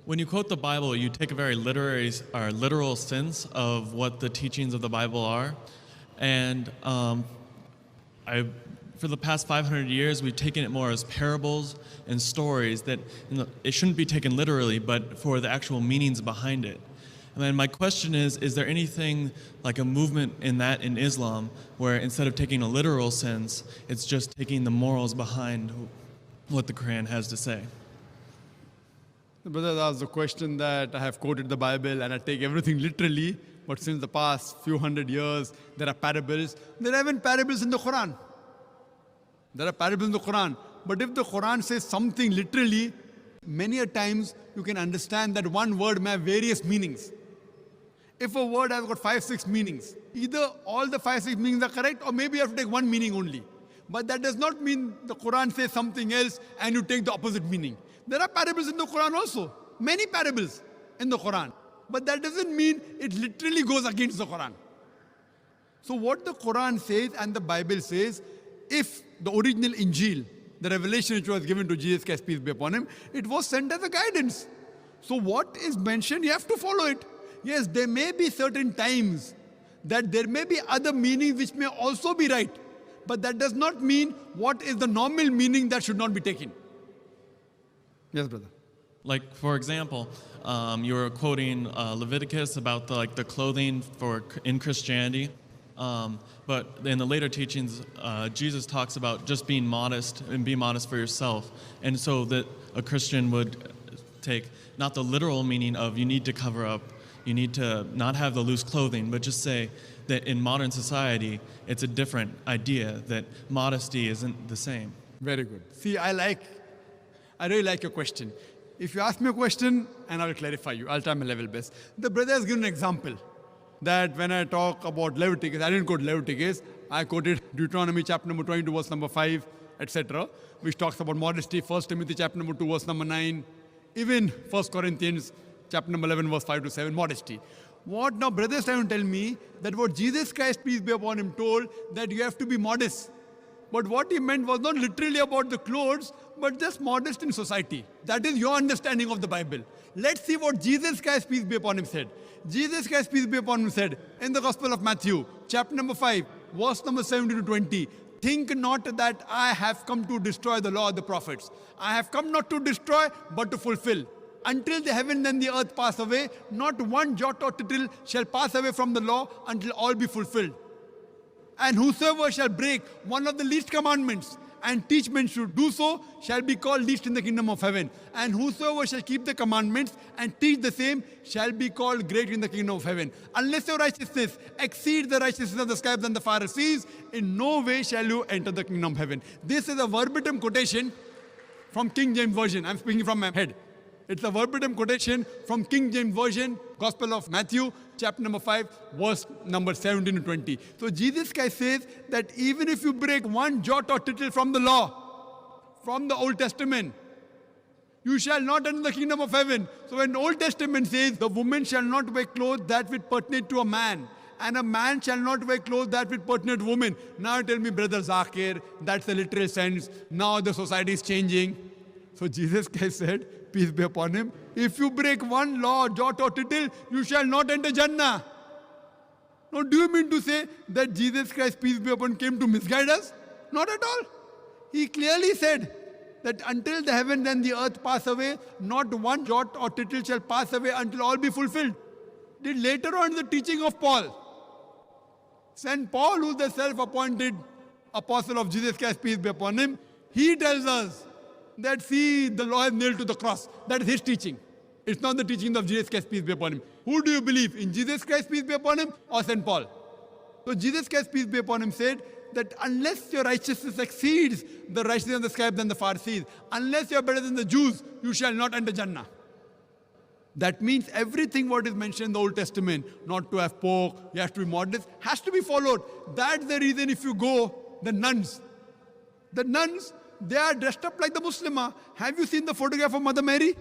When you quote the Bible, you take a very literal sense of what the teachings of the Bible are. And for the past 500 years, we've taken it more as parables and stories that it shouldn't be taken literally, but for the actual meanings behind it. And then my question is there anything like a movement in Islam where instead of taking a literal sense, it's just taking the morals behind what the Quran has to say? The brother asked the question that I have quoted the Bible and I take everything literally, but since the past few hundred years, there are parables. There are even parables in the Quran. There are parables in the Quran. But if the Quran says something literally, many a times you can understand that one word may have various meanings. If a word has got 5-6 meanings, either all the 5-6 meanings are correct or maybe you have to take one meaning only. But that does not mean the Quran says something else and you take the opposite meaning. There are parables in the Quran also. Many parables in the Quran. But that doesn't mean it literally goes against the Quran. So what the Quran says and the Bible says, if the original Injil, the revelation which was given to Jesus Christ, peace be upon him, it was sent as a guidance. So what is mentioned, you have to follow it. Yes, there may be certain times that there may be other meanings which may also be right. But that does not mean what is the normal meaning that should not be taken. Yes, brother. Like, for example, you were quoting Leviticus about the clothing in Christianity. But in the later teachings, Jesus talks about just being modest and be modest for yourself. And so that a Christian would take not the literal meaning of you need to cover up, you need to not have the loose clothing, but just say that in modern society, it's a different idea, that modesty isn't the same. Very good. See, I really like your question. If you ask me a question, and I'll clarify you, I'll try my level best. The brother has given an example that when I talk about Leviticus, I didn't quote Leviticus, I quoted Deuteronomy chapter number 22, verse number 5, etc., which talks about modesty, 1 Timothy chapter number 2, verse number 9, even 1 Corinthians chapter number 11, verse 5 to 7, modesty. What now brothers trying to tell me that what Jesus Christ, peace be upon him, told that you have to be modest. But what he meant was not literally about the clothes, but just modest in society. That is your understanding of the Bible. Let's see what Jesus Christ, peace be upon him, said. Jesus Christ, peace be upon him, said in the Gospel of Matthew, chapter number 5, verse number 17 to 20, think not that I have come to destroy the law of the prophets. I have come not to destroy, but to fulfill. Until the heaven and the earth pass away, not one jot or tittle shall pass away from the law until all be fulfilled. And whosoever shall break one of the least commandments and teach men should do so, shall be called least in the kingdom of heaven. And whosoever shall keep the commandments and teach the same, shall be called great in the kingdom of heaven. Unless your righteousness exceeds the righteousness of the scribes and the Pharisees, in no way shall you enter the kingdom of heaven. This is a verbatim quotation from King James Version. I'm speaking from my head. It's a verbatim quotation from King James Version, Gospel of Matthew, chapter number 5, verse number 17 to 20. So Jesus Christ says that even if you break one jot or tittle from the law, from the Old Testament, you shall not enter the kingdom of heaven. So when the Old Testament says the woman shall not wear clothes that which pertain to a man, and a man shall not wear clothes that which pertain to women. Now tell me, Brother Zakir, that's the literal sense. Now the society is changing. So Jesus Christ said, peace be upon him, if you break one law, jot or tittle, you shall not enter Jannah. Now do you mean to say that Jesus Christ, peace be upon him, came to misguide us? Not at all. He clearly said that until the heaven and the earth pass away, not one jot or tittle shall pass away until all be fulfilled. Then later on the teaching of Paul, St. Paul, who is the self-appointed apostle of Jesus Christ, peace be upon him, he tells us that see, the law is nailed to the cross. That is his teaching. It's not the teaching of Jesus Christ, peace be upon him. Who do you believe? In Jesus Christ, peace be upon him, or St. Paul? So Jesus Christ, peace be upon him, said that unless your righteousness exceeds the righteousness of the scribes and the Pharisees, unless you are better than the Jews, you shall not enter Jannah. That means everything what is mentioned in the Old Testament, not to have pork, you have to be modest, has to be followed. That's the reason if you go, the nuns, they are dressed up like the Muslimah. Have you seen the photograph of Mother Mary?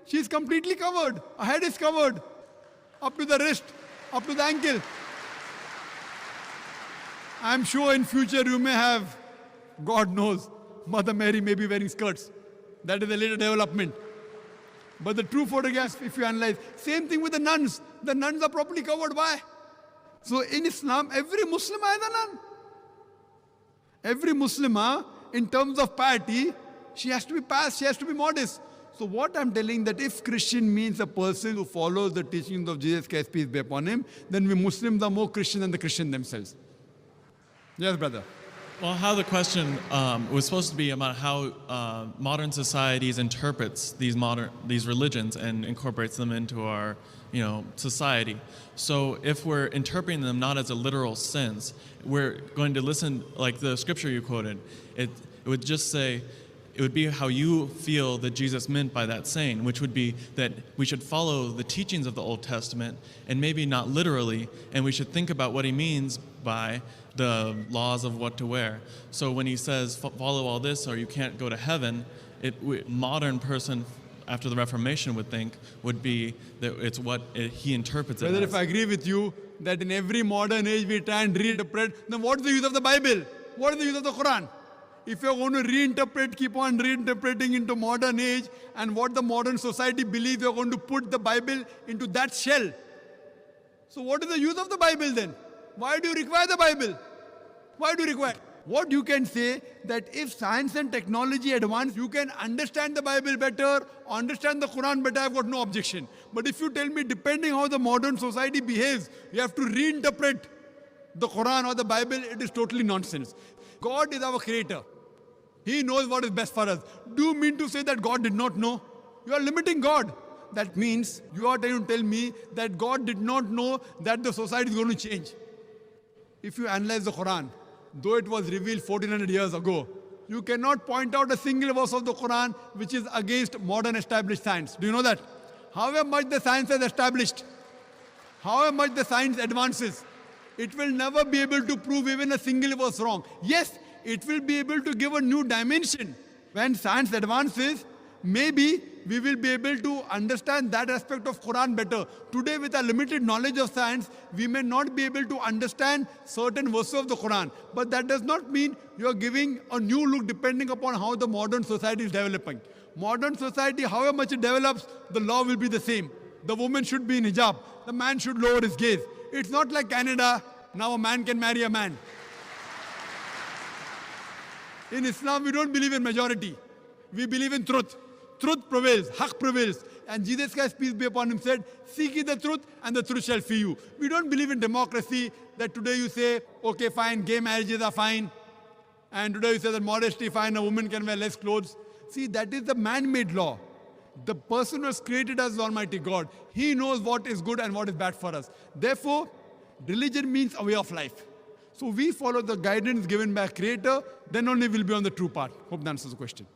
She is completely covered. Her head is covered. Up to the wrist, up to the ankle. I'm sure in future you may have, God knows, Mother Mary may be wearing skirts. That is a later development. But the true photograph, if you analyze, same thing with the nuns. The nuns are properly covered. Why? So in Islam, every Muslim is a nun. Every Muslimah, in terms of piety, she has to be pious, she has to be modest. So what I'm telling that if Christian means a person who follows the teachings of Jesus Christ, peace be upon him, then we Muslims are more Christian than the Christian themselves. Yes, brother. Well, how the question was supposed to be about how modern societies interprets these religions and incorporates them into our society. So if we're interpreting them not as a literal sense, we're going to listen, like the scripture you quoted. It would just say, it would be how you feel that Jesus meant by that saying, which would be that we should follow the teachings of the Old Testament and maybe not literally, and we should think about what he means by the laws of what to wear. So when he says follow all this or you can't go to heaven, modern person after the Reformation would think would be that it's what he interprets it Brother, as. if I agree with you that in every modern age we try and reinterpret, then what's the use of the Bible? What is the use of the Quran? If you're going to reinterpret, keep on reinterpreting into modern age and what the modern society believes, you're going to put the Bible into that shell. So what is the use of the Bible then? Why do you require the Bible? Why do you require? What you can say that if science and technology advance, you can understand the Bible better, understand the Quran better, I've got no objection. But if you tell me depending how the modern society behaves, you have to reinterpret the Quran or the Bible, it is totally nonsense. God is our creator. He knows what is best for us. Do you mean to say that God did not know? You are limiting God. That means you are trying to tell me that God did not know that the society is going to change. If you analyze the Quran, though it was revealed 1400 years ago, you cannot point out a single verse of the Quran which is against modern established science. Do you know that? However much the science has established, however much the science advances, it will never be able to prove even a single verse wrong. Yes, it will be able to give a new dimension. When science advances, maybe we will be able to understand that aspect of Quran better. Today, with our limited knowledge of science, we may not be able to understand certain verses of the Quran. But that does not mean you are giving a new look depending upon how the modern society is developing. Modern society, however much it develops, the law will be the same. The woman should be in hijab. The man should lower his gaze. It's not like Canada, now a man can marry a man. In Islam, we don't believe in majority. We believe in truth. Truth prevails, haqq prevails. And Jesus Christ, peace be upon him, said, seek ye the truth and the truth shall free you. We don't believe in democracy, that today you say, okay, fine, gay marriages are fine. And today you say that modesty, fine, a woman can wear less clothes. See, that is the man-made law. The person who has created us is Almighty God. He knows what is good and what is bad for us. Therefore, religion means a way of life. So we follow the guidance given by a creator, then only we'll be on the true path. Hope that answers the question.